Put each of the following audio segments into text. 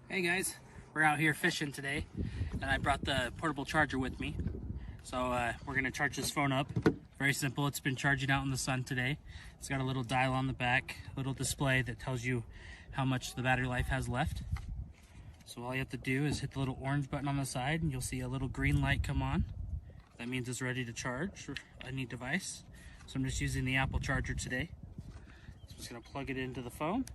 Hey guys, we're out here fishing today and I brought the portable charger with me. So we're gonna charge this phone up. Very simple, it's been charging out in the sun today. It's got a little dial on the back, a little display that tells you how much the battery life has left. So all you have to do is hit the little orange button on the side and you'll see a little green light come on. That means it's ready to charge any device. So I'm just using the Apple charger today. So I'm just gonna plug it into the phone.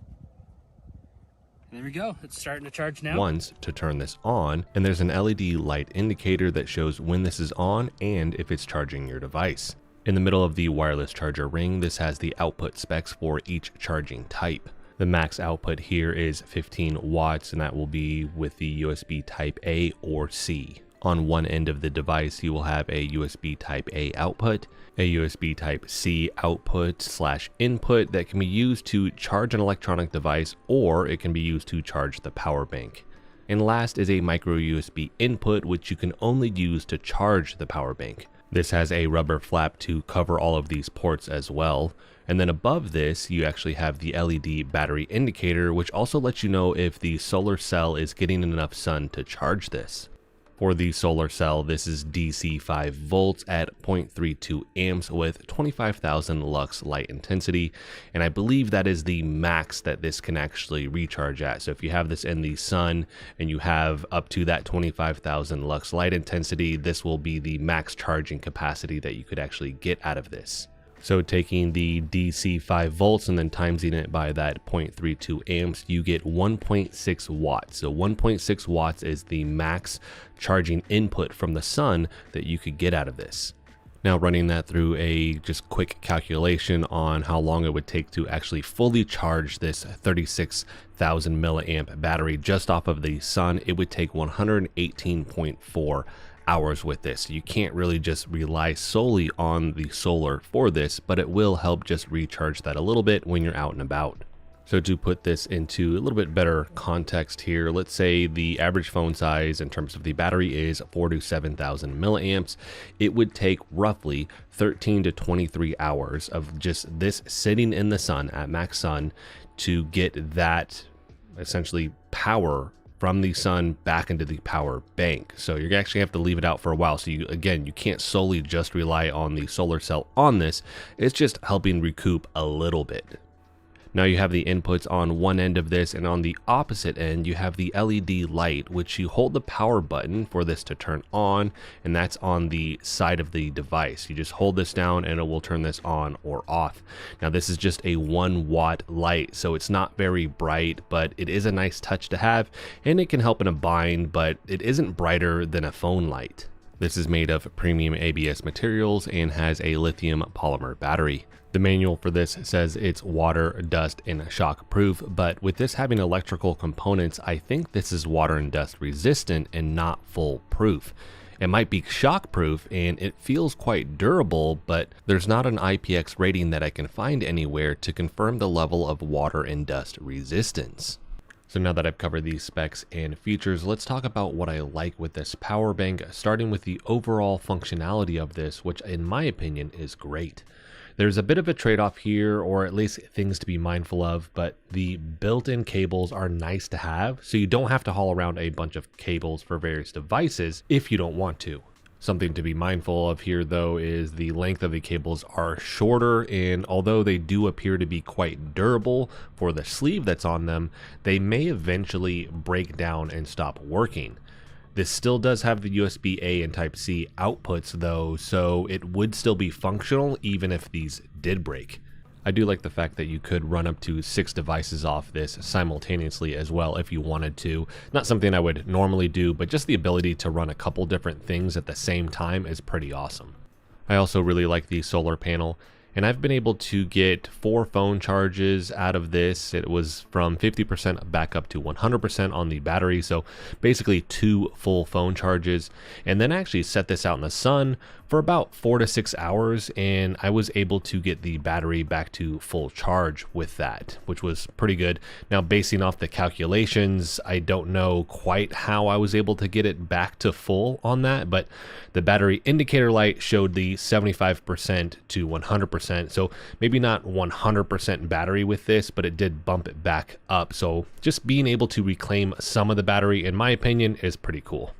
There we go, it's starting to charge now. Once to turn this on, and there's an LED light indicator that shows when this is on and if it's charging your device. In the middle of the wireless charger ring, this has the output specs for each charging type. The max output here is 15 watts, and that will be with the USB type A or C. On one end of the device, you will have a USB type A output, a USB type C output/input that can be used to charge an electronic device, or it can be used to charge the power bank. And last is a micro USB input, which you can only use to charge the power bank. This has a rubber flap to cover all of these ports as well. And then above this, you actually have the LED battery indicator, which also lets you know if the solar cell is getting enough sun to charge this. For the solar cell, this is DC 5 volts at 0.32 amps with 25,000 lux light intensity, and I believe that is the max that this can actually recharge at. So if you have this in the sun and you have up to that 25,000 lux light intensity, this will be the max charging capacity that you could actually get out of this. So taking the DC 5 volts and then timesing it by that 0.32 amps, you get 1.6 watts. So 1.6 watts is the max charging input from the sun that you could get out of this. Now running that through a just quick calculation on how long it would take to actually fully charge this 36,000 milliamp battery just off of the sun, it would take 118.4 hours with this. You can't really just rely solely on the solar for this, but it will help just recharge that a little bit when you're out and about. So to put this into a little bit better context here, let's say the average phone size in terms of the battery is 4 to 7,000 milliamps. It would take roughly 13 to 23 hours of just this sitting in the sun at max sun to get that essentially power from the sun back into the power bank. So you're actually have to leave it out for a while. So you can't solely just rely on the solar cell on this. It's just helping recoup a little bit. Now you have the inputs on one end of this, and on the opposite end you have the LED light, which you hold the power button for this to turn on, and that's on the side of the device. You just hold this down and it will turn this on or off. Now this is just a 1 watt light, so it's not very bright, but it is a nice touch to have, and it can help in a bind, but it isn't brighter than a phone light. This is made of premium ABS materials and has a lithium polymer battery. The manual for this says it's water, dust, and shock proof, but with this having electrical components, I think this is water and dust resistant and not foolproof. It might be shock proof and it feels quite durable, but there's not an IPX rating that I can find anywhere to confirm the level of water and dust resistance. So now that I've covered these specs and features, let's talk about what I like with this power bank, starting with the overall functionality of this, which in my opinion is great. There's a bit of a trade-off here, or at least things to be mindful of, but the built-in cables are nice to have, so you don't have to haul around a bunch of cables for various devices if you don't want to. Something to be mindful of here though is the length of the cables are shorter, and although they do appear to be quite durable for the sleeve that's on them, they may eventually break down and stop working. This still does have the USB-A and Type-C outputs though, so it would still be functional even if these did break. I do like the fact that you could run up to 6 devices off this simultaneously as well if you wanted to. Not something I would normally do, but just the ability to run a couple different things at the same time is pretty awesome. I also really like the solar panel, and I've been able to get 4 phone charges out of this. It was from 50% back up to 100% on the battery, so basically 2 full phone charges, and then actually set this out in the sun for about 4 to 6 hours, and I was able to get the battery back to full charge with that, which was pretty good. Now, basing off the calculations, I don't know quite how I was able to get it back to full on that, but the battery indicator light showed the 75% to 100%, so maybe not 100% battery with this, but it did bump it back up. So just being able to reclaim some of the battery, in my opinion, is pretty cool.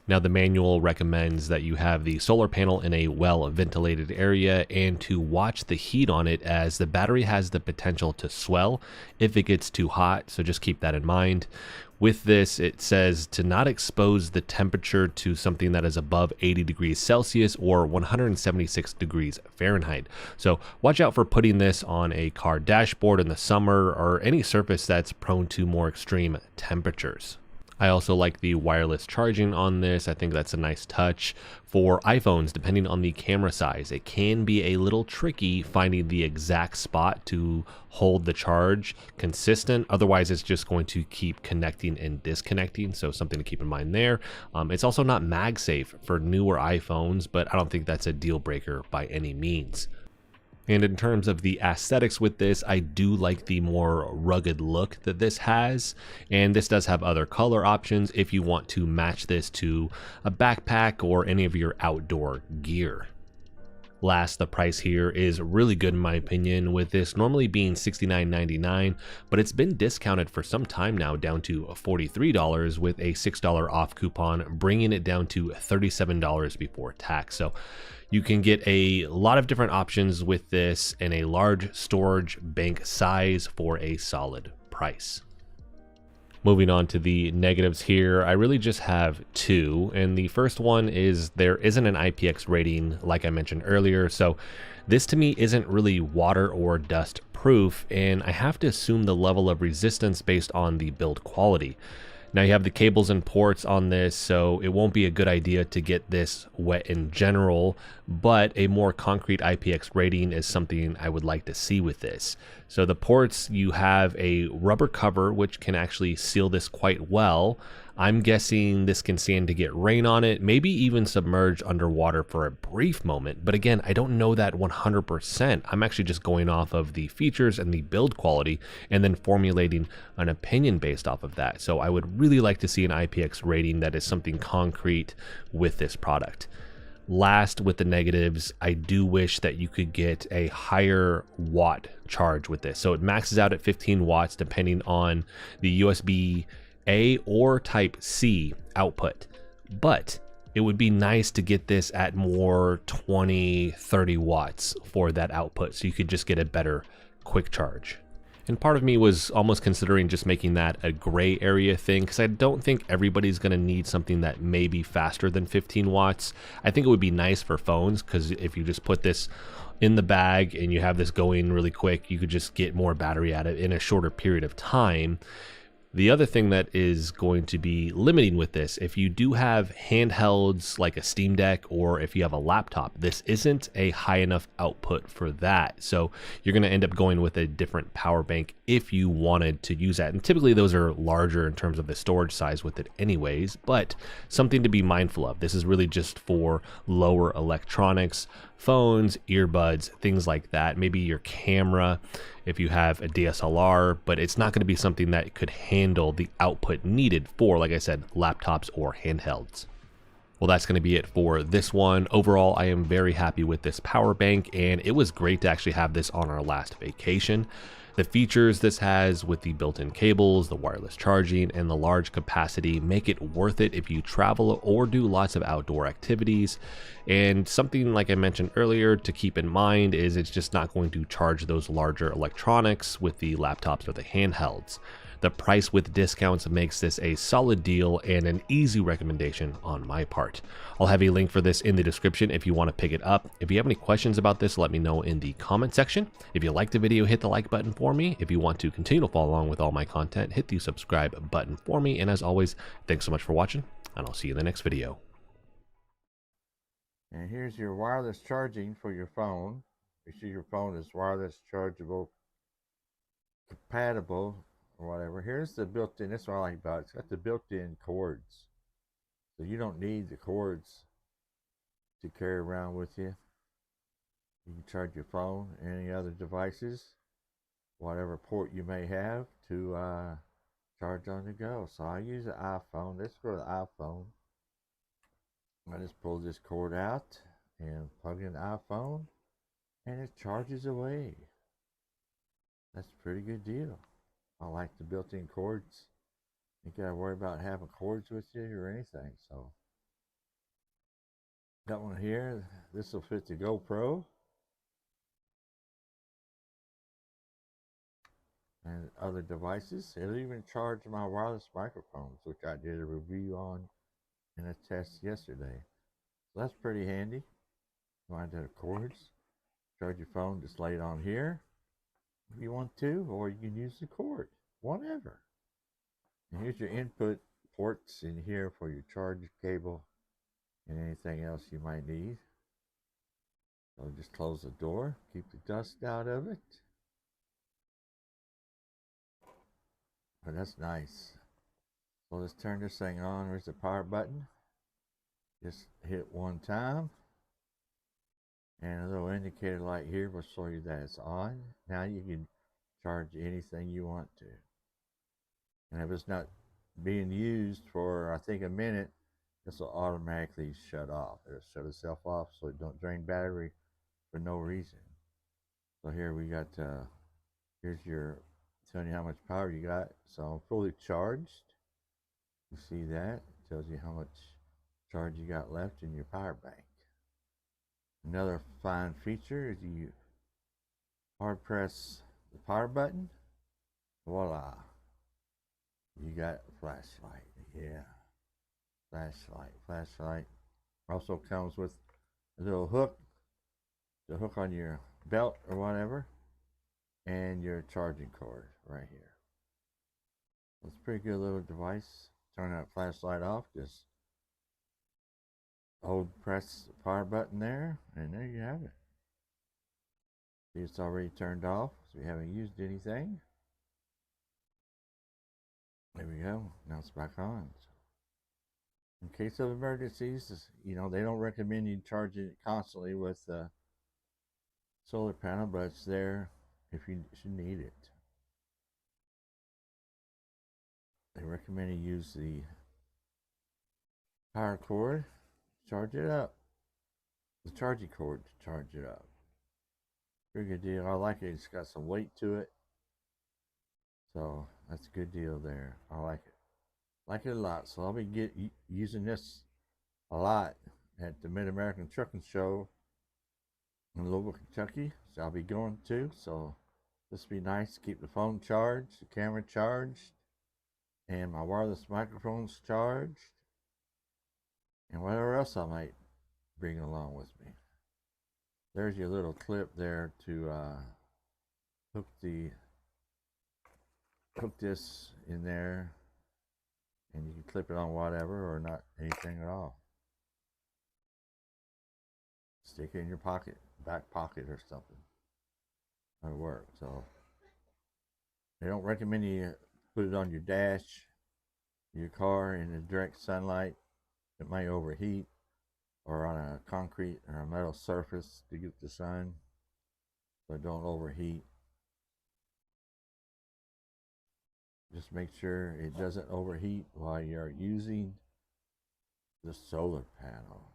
Now, the manual recommends that you have the solar panel in a well-ventilated area and to watch the heat on it, as the battery has the potential to swell if it gets too hot, so just keep that in mind. With this, it says to not expose the temperature to something that is above 80 degrees Celsius or 176 degrees Fahrenheit. So watch out for putting this on a car dashboard in the summer or any surface that's prone to more extreme temperatures. I also like the wireless charging on this. I think that's a nice touch. For iPhones, depending on the camera size, it can be a little tricky finding the exact spot to hold the charge consistent. Otherwise, it's just going to keep connecting and disconnecting. So something to keep in mind there. It's also not MagSafe for newer iPhones, but I don't think that's a deal breaker by any means. And in terms of the aesthetics with this, I do like the more rugged look that this has. And this does have other color options if you want to match this to a backpack or any of your outdoor gear. Last, the price here is really good in my opinion, with this normally being $69.99, but it's been discounted for some time now down to $43 with a $6 off coupon, bringing it down to $37 before tax. So you can get a lot of different options with this in a large storage bank size for a solid price. Moving on to the negatives here, I really just have two, and the first one is there isn't an IPX rating like I mentioned earlier, so this to me isn't really water or dust proof, and I have to assume the level of resistance based on the build quality. Now you have the cables and ports on this, so it won't be a good idea to get this wet in general, but a more concrete IPX rating is something I would like to see with this. So the ports, you have a rubber cover which can actually seal this quite well. I'm guessing this can stand to get rain on it, maybe even submerge underwater for a brief moment. But again, I don't know that 100%. I'm actually just going off of the features and the build quality and then formulating an opinion based off of that. So I would really like to see an IPX rating that is something concrete with this product. Last, with the negatives, I do wish that you could get a higher watt charge with this. So it maxes out at 15 watts depending on the USB-A or Type-C output. But it would be nice to get this at more 20-30 watts for that output, so you could just get a better quick charge. And part of me was almost considering just making that a gray area thing, because I don't think everybody's going to need something that may be faster than 15 watts. I think it would be nice for phones, because if you just put this in the bag and you have this going really quick, you could just get more battery out of it in a shorter period of time. The other thing that is going to be limiting with this, if you do have handhelds like a Steam Deck or if you have a laptop, this isn't a high enough output for that. So you're going to end up going with a different power bank if you wanted to use that. And typically those are larger in terms of the storage size with it anyways, but something to be mindful of. This is really just for lower electronics, phones, earbuds, things like that. Maybe your camera, if you have a DSLR, but it's not going to be something that could handle the output needed for, like I said, laptops or handhelds. Well, that's going to be it for this one. Overall, I am very happy with this power bank, and it was great to actually have this on our last vacation. The features this has with the built-in cables, the wireless charging, and the large capacity make it worth it if you travel or do lots of outdoor activities. And something like I mentioned earlier to keep in mind is it's just not going to charge those larger electronics with the laptops or the handhelds. The price with discounts makes this a solid deal and an easy recommendation on my part. I'll have a link for this in the description if you want to pick it up. If you have any questions about this, let me know in the comment section. If you liked the video, hit the like button for me. If you want to continue to follow along with all my content, hit the subscribe button for me. And as always, thanks so much for watching, and I'll see you in the next video. And here's your wireless charging for your phone. Make sure your phone is wireless chargeable, compatible, or whatever. Here's the built-in, that's what I like about it. It's got the built-in cords. So you don't need the cords to carry around with you. You can charge your phone, any other devices, whatever port you may have to charge on the go. So I use an iPhone. Let's go to the iPhone. I just pull this cord out and plug in the iPhone, and it charges away. That's a pretty good deal. I like the built-in cords. You gotta worry about having cords with you or anything. So got one here. This will fit the GoPro and other devices. It'll even charge my wireless microphones, which I did a review on in a test yesterday. So that's pretty handy. Find the cords. Charge your phone, just lay it on here if you want to, or you can use the cord, whatever. And here's your input ports in here for your charge cable and anything else you might need. So just close the door, keep the dust out of it. But that's nice. So let's turn this thing on. There's the power button. Just hit one time. And a little indicator light here will show you that it's on. Now you can charge anything you want to. And if it's not being used for, I think, a minute, this will automatically shut off. It'll shut itself off so it don't drain battery for no reason. So here we got, here's your, telling you how much power you got. So I'm fully charged. You see that? It tells you how much charge you got left in your power bank. Another fine feature is you hard press the power button. Voila. You got a flashlight. Yeah. Flashlight. Also comes with a little hook to hook on your belt or whatever. And your charging cord right here. It's a pretty good little device. Turn that flashlight off. Just press the power button there, and there you have it. See, it's already turned off, so we haven't used anything. There we go. Now it's back on. In case of emergencies, you know, they don't recommend you charging it constantly with a solar panel, but it's there if you should need it. They recommend you use the power cord, charge it up. The charging cord to charge it up. Pretty good deal. I like it. It's got some weight to it. So that's a good deal there. I like it. Like it a lot. So I'll be using this a lot at the Mid-American Trucking Show in Louisville, Kentucky. So I'll be going to. So this will be nice to keep the phone charged, the camera charged, and my wireless microphones charged, and whatever else I might bring along with me. There's your little clip there to hook this in there, and you can clip it on whatever or not anything at all. Stick it in your pocket, back pocket or something. That'll work. So they don't recommend you put it on your dash, your car in the direct sunlight. It might overheat, or on a concrete or a metal surface to get the sun, so don't overheat. Just make sure it doesn't overheat while you're using the solar panel.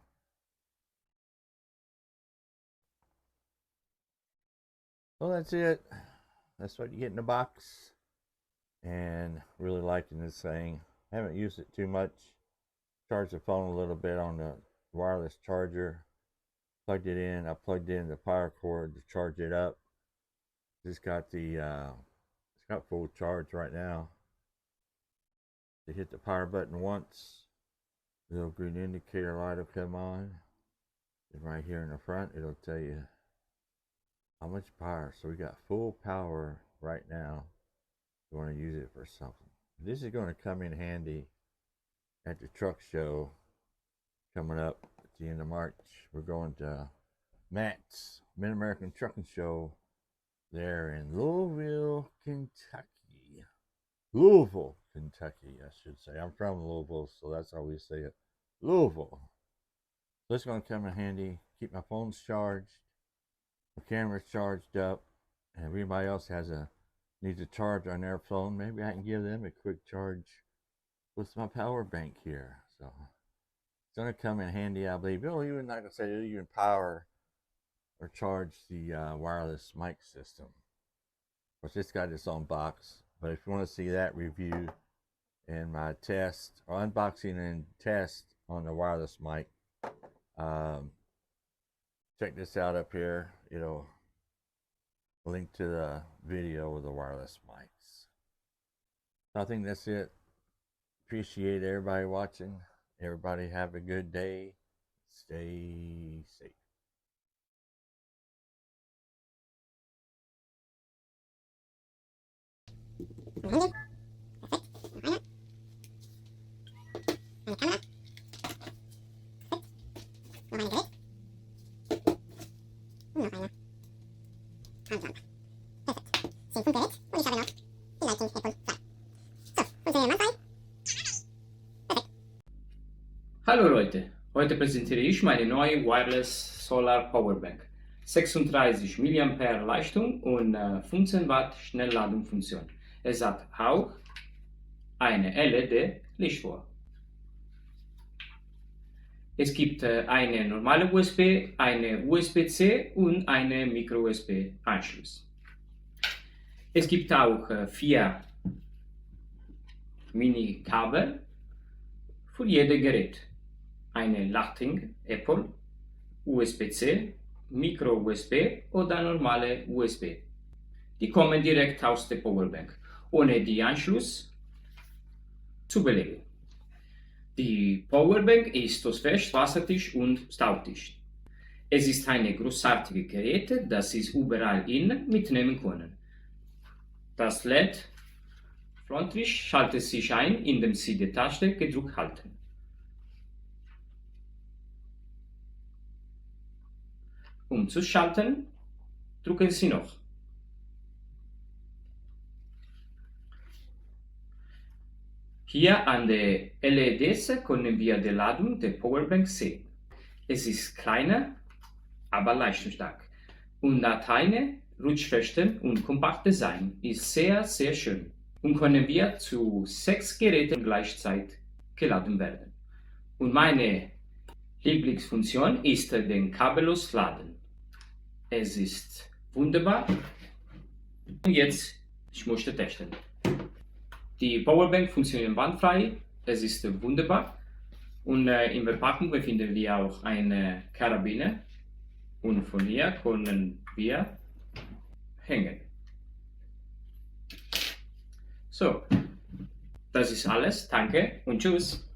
So that's it. That's what you get in the box. And really liking this thing. Haven't used it too much. Charged the phone a little bit on the wireless charger. Plugged it in. I plugged in the power cord to charge it up. Just got the it's got full charge right now. To hit the power button once, the little green indicator light will come on. And right here in the front, it'll tell you how much power. So we got full power right now. You want to use it for something. This is going to come in handy at the truck show coming up at the end of March. We're going to Matt's Mid-American Trucking Show there in Louisville, Kentucky. Louisville, Kentucky, I should say. I'm from Louisville, so that's how we say it. Louisville. This is going to come in handy. Keep my phone's charged, my camera's charged up, and if anybody else needs a charge on their phone, maybe I can give them a quick charge with my power bank here. So it's going to come in handy, I believe. It'll even, like I said, it'll even power or charge the wireless mic system. Of course, it's got its own box, but if you want to see that review and my test or unboxing and test on the wireless mic, check this out up here. It'll link to the video with the wireless mics. So I think that's it. Appreciate everybody watching. Everybody have a good day. Stay safe. Hallo Leute, heute präsentiere ich meine neue Wireless Solar Powerbank. 36 mAh Leistung und 15 Watt Schnellladungsfunktion. Es hat auch eine LED-Licht vor. Es gibt eine normale USB, eine USB-C und eine Micro-USB-Anschluss. Es gibt auch 4 Mini-Kabel für jedes Gerät. Eine Lightning, Apple, USB-C, Micro-USB oder normale USB. Die kommen direkt aus der Powerbank, ohne die Anschluss zu belegen. Die Powerbank ist aus fest, wasserdicht und staubdicht. Es ist ein großartiges Gerät, das Sie überall hin mitnehmen können. Das LED-Frontlicht schaltet sich ein, indem Sie die Taste gedrückt halten. Um zu schalten, drücken Sie noch. Hier an den LEDs können wir die Ladung der Powerbank sehen. Es ist kleiner, aber leistungsstark und hat eine rutschfeste und kompakte Design. Ist sehr, sehr schön und können wir zu 6 Geräten gleichzeitig geladen werden. Und meine Lieblingsfunktion ist den kabellos Laden. Es ist wunderbar. Und jetzt, ich möchte testen. Die Powerbank funktioniert wandfrei, es ist wunderbar. Und in der Verpackung befinden wir auch eine Karabiner. Und von hier können wir hängen. So, das ist alles. Danke und tschüss.